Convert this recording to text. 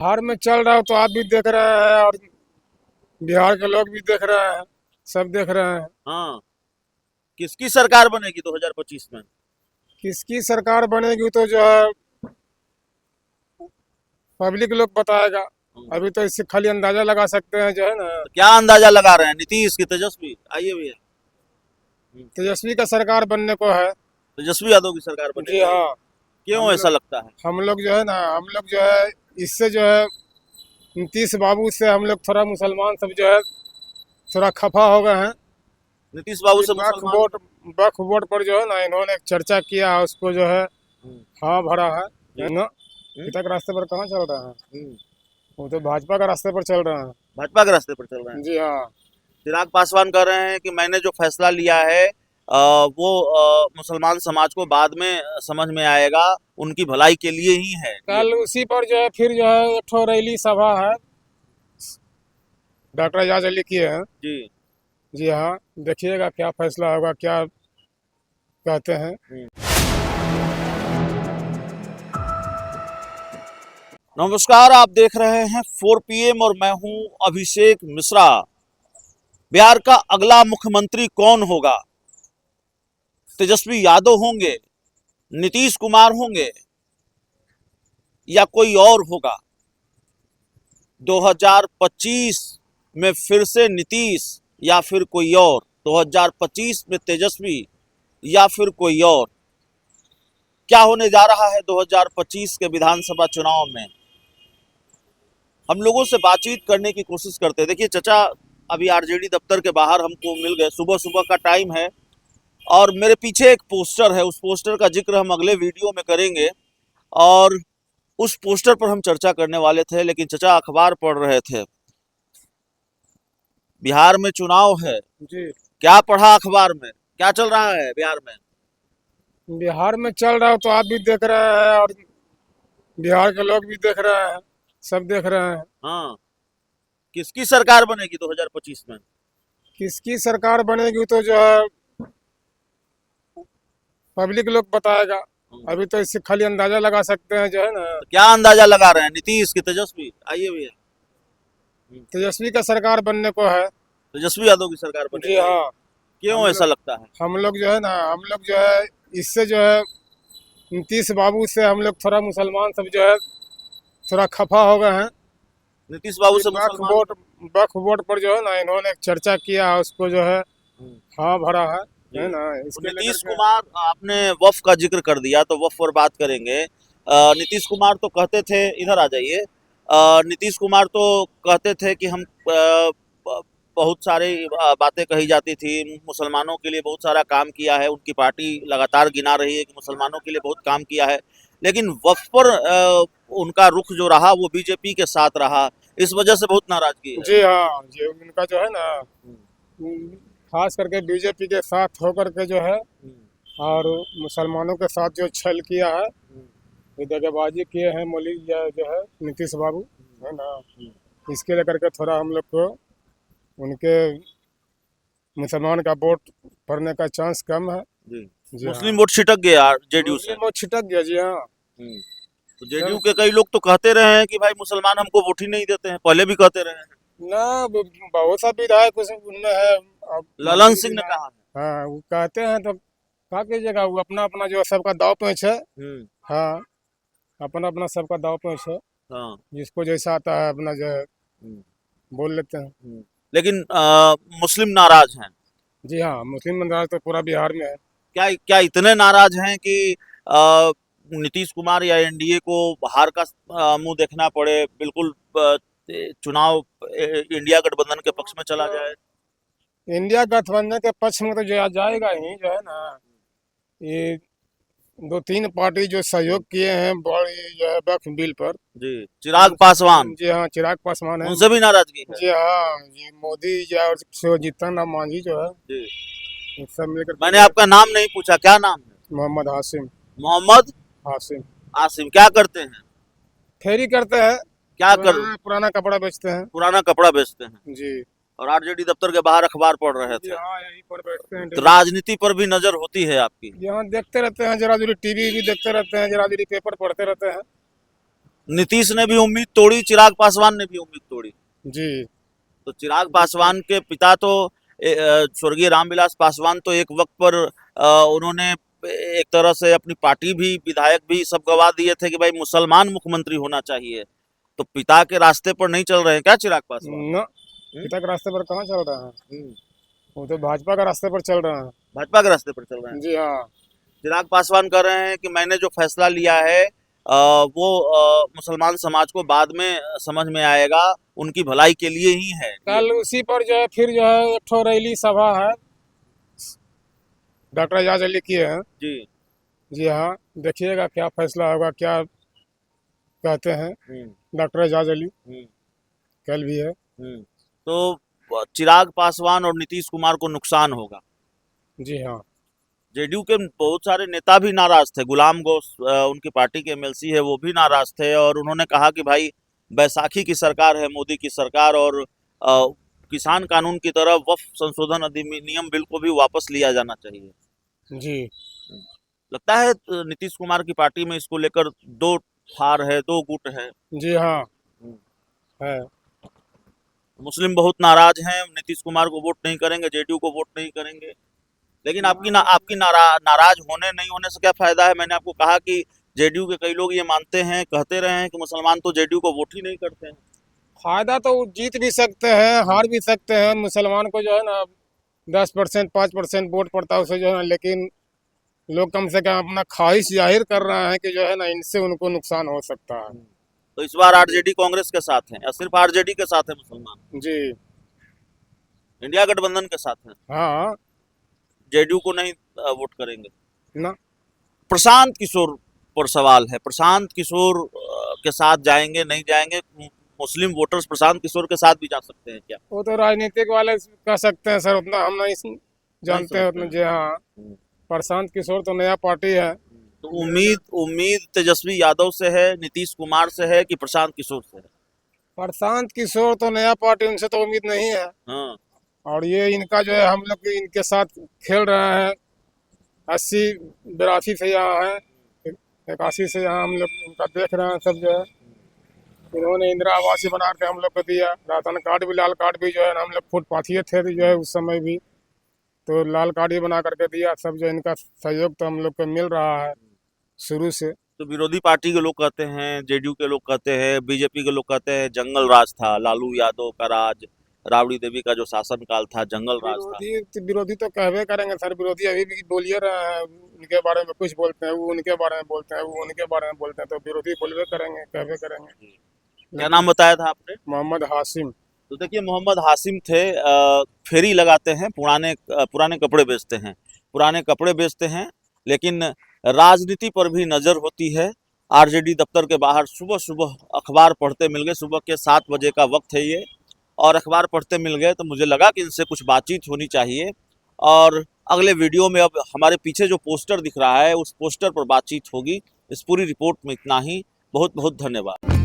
बिहार में चल रहा हो तो आप भी देख रहे हैं और बिहार के लोग भी देख रहे हैं, सब देख रहे हैं। हाँ, किसकी सरकार बनेगी 2025 में? किसकी सरकार बनेगी तो जो है पब्लिक लोग बताएगा। अभी तो इससे खाली अंदाजा लगा सकते हैं जो है ना। तो क्या अंदाजा लगा रहे हैं? नीतीश की, तेजस्वी? आइए भैया। तेजस्वी का सरकार बनने को है। तेजस्वी यादव की सरकार जी बनेगी? हाँ। क्यों हम ऐसा लोग लगता है? हम लोग जो है ना, हम लोग जो है इससे जो है नीतीश बाबू से हम लोग थोड़ा मुसलमान सब जो है थोड़ा खफा हो गए हैं नीतीश बाबू कि से मुसलमान? वक्फ बोर्ड पर जो है ना इन्होंने एक चर्चा किया है, उसको जो है हम्म, हाँ भरा है जी। ना। हम्म, पिता के रास्ते पर कहाँ चल रहा है, हम्म। वो तो भाजपा का रास्ते पर चल रहा है। भाजपा के रास्ते पर चल रहे हैं। जी हाँ। चिराग पासवान कह रहे हैं कि मैंने जो फैसला लिया है वो मुसलमान समाज को बाद में समझ में आएगा, उनकी भलाई के लिए ही है ये। कल उसी पर जो है फिर जो है एक ठो रैली सभा है, डॉक्टर एजाज अली की है। जी। जी हाँ, देखिएगा क्या फैसला होगा, क्या कहते हैं। हम्म। नमस्कार, आप देख रहे हैं 4 PM और मैं हूं अभिषेक मिश्रा। बिहार का अगला मुख्यमंत्री कौन होगा? तेजस्वी यादव होंगे, नीतीश कुमार होंगे, या कोई और होगा? 2025 में फिर से नीतीश या फिर कोई और? 2025 में तेजस्वी या फिर कोई और? क्या होने जा रहा है 2025 के विधानसभा चुनाव में? हम लोगों से बातचीत करने की कोशिश करते हैं। देखिए चचा अभी आरजेडी दफ्तर के बाहर हमको मिल गए, सुबह सुबह का टाइम है और मेरे पीछे एक पोस्टर है, उस पोस्टर का जिक्र हम अगले वीडियो में करेंगे और उस पोस्टर पर हम चर्चा करने वाले थे, लेकिन चचा अखबार पढ़ रहे थे। बिहार में चुनाव है, जी। क्या पढ़ा अखबार में? क्या चल रहा है बिहार में? बिहार में चल रहा हो तो आप भी देख रहे हैं और बिहार के लोग भी देख रहे हैं, सब देख रहे हैं। हाँ, किसकी सरकार बनेगी 2025 में? किसकी सरकार बनेगी तो जो है पब्लिक लोग बताएगा। अभी तो इससे खाली अंदाजा लगा सकते हैं जो है ना। तो क्या अंदाजा लगा रहे हैं? नीतीश की, तेजस्वी? आइए भैया। तेजस्वी का सरकार बनने को है। तेजस्वी यादव की सरकार जी बनेगी? हाँ। क्यों ऐसा लगता है? हम लोग जो है ना, हम लोग जो है इससे जो है नीतीश बाबू से हम लोग थोड़ा मुसलमान सब जो है थोड़ा खफा हो गए हैं नीतीश बाबू कि से मुसलमान? वक्फ बोर्ड पर जो है ना इन्होंने एक चर्चा किया है, उसको जो है हाँ भरा है जी। ना। तो इसके लेकर नीतीश के कुमार, आपने वफ का जिक्र कर दिया तो वफ पर बात करेंगे। नीतीश कुमार तो कहते थे, इधर आ जाइए। नीतीश कुमार तो कहते थे कि हम बहुत सारी बातें कही जाती थी, मुसलमानों के लिए बहुत सारा काम किया है, उनकी पार्टी लगातार गिना रही है कि मुसलमानों के लिए बहुत काम किया है, लेकिन वफ पर उनका रुख जो रहा वो बीजेपी के साथ रहा, इस वजह से बहुत नाराजगी है। जी हाँ, ये उनका जो है ना खास करके बीजेपी के साथ होकर के जो है और मुसलमानों के साथ जो छल किया है, ये दगाबाजी किए हैं मोदी जो है नीतीश बाबू, है ना। इसके लेकर के थोड़ा हम लोग को उनके मुसलमान का वोट पड़ने का चांस कम है। जी। जी हाँ। मुस्लिम वोट छिटक गया जेडीयू से। मुस्लिम वोट छिटक गया। जी हाँ। तो जेडीयू के कई लोग तो कहते रहे हैं कि भाई मुसलमान हमको वोट ही नहीं देते हैं, पहले भी कहते रहे हैं। ना बहुत सा विधायक उनमें है। अब ललन मंत्री सिंह ने विधायक, कहा है। हाँ वो कहते हैं तो क्या कीजिएगा, वो अपना अपना जो है सबका दाव पेच है। हम्म। हाँ, अपना अपना सबका दाव पेच है, हाँ। जिसको जैसा आता है अपना जो है हम्म, बोल लेते हैं। लेकिन मुस्लिम नाराज हैं। जी हाँ, मुस्लिम मंदाज तो पूरा बिहार में है। क्या क्या इतने नाराज हैं कि अ, नीतीश कुमार या एनडीए को हार का मुंह देखना पड़े, बिल्कुल चुनाव इंडिया गठबंधन के पक्ष में चला जाए? इंडिया गठबंधन के पक्ष में तो जो जाएगा ही जो है ना। ये दो तीन पार्टी जो सहयोग किए हैं बड़ी जो है वक्फ बिल पर। जी। चिराग पासवान, जी हाँ, चिराग पासवान है। उनसे भी नाराजगी है? जी हाँ, ये मोदी या और जीतन राम मांझी जो है, जी। ये सब मिलकर के मैंने जो है आपका नाम नहीं पूछा, क्या नाम है? मोहम्मद हासिम। मोहम्मद हासिम। आसिम। क्या करते हैं? फेरी करते हैं, क्या कर? पुराना पुराना कपड़ा बेचते हैं। पुराना कपड़ा बेचते हैं जी। और आरजेडी दफ्तर के बाहर अखबार पढ़ रहे जी थे। हाँ, यहीं पर बैठते हैं तो डेली। राजनीति पर भी नजर होती है आपकी? यहाँ देखते रहते हैं, जरा जरी टीवी भी देखते रहते हैं, जरा जरी पेपर पढ़ते रहते हैं। नीतीश ने भी उम्मीद तोड़ी, चिराग पासवान ने भी उम्मीद तोड़ी। जी तो चिराग पासवान के पिता तो स्वर्गीय रामविलास पासवान तो एक वक्त पर उन्होंने एक तरह से अपनी पार्टी भी, विधायक भी सब गवा दिए थे कि भाई मुसलमान मुख्यमंत्री होना चाहिए। तो पिता के रास्ते पर नहीं चल रहे हैं क्या चिराग पासवान? न पिता के रास्ते पर कहाँ चल रहा है, वो तो भाजपा के रास्ते पर चल रहा है। भाजपा के रास्ते पर चल रहे हैं। जी हाँ। चिराग पासवान कह रहे हैं कि मैंने जो फैसला लिया है वो मुसलमान समाज को बाद में समझ में आएगा, उनकी भलाई के लिए ही है। कल उसी पर जो है फिर जो है एक ठो रैली सभा है, डॉक्टर एजाज अली की है। जी। जी हाँ, देखिएगा क्या फैसला होगा, क्या कहते हैं डॉक्टर एजाज अली। कल भी है। तो चिराग पासवान और नीतीश कुमार को नुकसान होगा। जी हाँ। जेडीयू के बहुत सारे नेता भी नाराज थे। गुलाम घोष उनकी पार्टी के एमएलसी है, वो भी नाराज थे और उन्होंने कहा कि भाई बैसाखी की सरकार है मोदी की सरकार, और किसान कानून की तरह वक्फ संशोधन अधिनियम बिल को भी वापस लिया जाना चाहिए। जी लगता है नीतीश कुमार की पार्टी में इसको लेकर दो फार है, दो गुट है। जी हाँ है। मुस्लिम बहुत नाराज हैं, नीतीश कुमार को वोट नहीं करेंगे, जेडीयू को वोट नहीं करेंगे। लेकिन आपकी नाराज होने नहीं होने से क्या फायदा है? मैंने आपको कहा कि जेडीयू के कई लोग ये मानते हैं, कहते रहे हैं कि मुसलमान तो जेडीयू को वोट ही नहीं करते हैं। फायदा तो वो जीत भी सकते हैं, हार भी सकते हैं। मुसलमान को जो है ना 10% 5% वोट पड़ता है उसे जो है ना, लेकिन लोग कम से कम अपना ख्वाहिश जाहिर कर रहे हैं कि जो है ना इनसे उनको नुकसान हो सकता है। तो इस बार आरजेडी कांग्रेस के साथ है या सिर्फ आरजेडी के साथ है मुसलमान? जी इंडिया गठबंधन के साथ है, हाँ। जेडीयू को नहीं वोट करेंगे ना प्रशांत किशोर पर सवाल है। प्रशांत किशोर के साथ जाएंगे नहीं जाएंगे? मुस्लिम वोटर्स प्रशांत किशोर के साथ भी जा सकते हैं क्या? वो तो राजनीतिक वाले कह सकते हैं सर, उतना हम नहीं जानते हैं उतना। जी हाँ, प्रशांत किशोर तो नया पार्टी है। तो उम्मीद तेजस्वी यादव से है, नीतीश कुमार से है कि प्रशांत किशोर से है? प्रशांत किशोर तो नया पार्टी, उनसे तो उम्मीद नहीं है। हाँ। और ये इनका जो है हम लोग इनके साथ खेल रहे हैं। 80 82 से यहाँ है, 81 से यहाँ हम लोग इनका देख रहे हैं सब जो है। इन्होंने इंदिरा आवास बना के हम लोग को दिया, राशन कार्ड भी, लाल कार्ड भी जो है ना, हम लोग फुटपाथिए थे जो है उस समय भी, तो लाल कार्ड भी बना करके दिया। सब जो इनका सहयोग तो हम लोग को मिल रहा है शुरू से। तो विरोधी पार्टी के लोग कहते हैं, जेडीयू के लोग कहते हैं, बीजेपी के लोग कहते हैं जंगल राज था, लालू यादव का राज, राबड़ी देवी का जो शासनकाल था जंगल राज था। विरोधी तो कहवे करेंगे सर, विरोधी अभी भी बोलिए रहे हैं। उनके बारे में कुछ बोलते हैं, वो उनके बारे में बोलते हैं, वो उनके बारे में बोलते हैं, तो विरोधी बोलवे करेंगे, कहवे करेंगे। क्या नाम बताया था आपने? मोहम्मद हाशिम। तो देखिए मोहम्मद हाशिम थे, फेरी लगाते हैं, पुराने कपड़े बेचते हैं, पुराने कपड़े बेचते हैं, लेकिन राजनीति पर भी नज़र होती है। आरजेडी दफ्तर के बाहर सुबह सुबह अखबार पढ़ते मिल गए, सुबह के 7 बजे का वक्त है ये, और अखबार पढ़ते मिल गए तो मुझे लगा कि इनसे कुछ बातचीत होनी चाहिए। और अगले वीडियो में अब हमारे पीछे जो पोस्टर दिख रहा है उस पोस्टर पर बातचीत होगी। इस पूरी रिपोर्ट में इतना ही। बहुत बहुत धन्यवाद।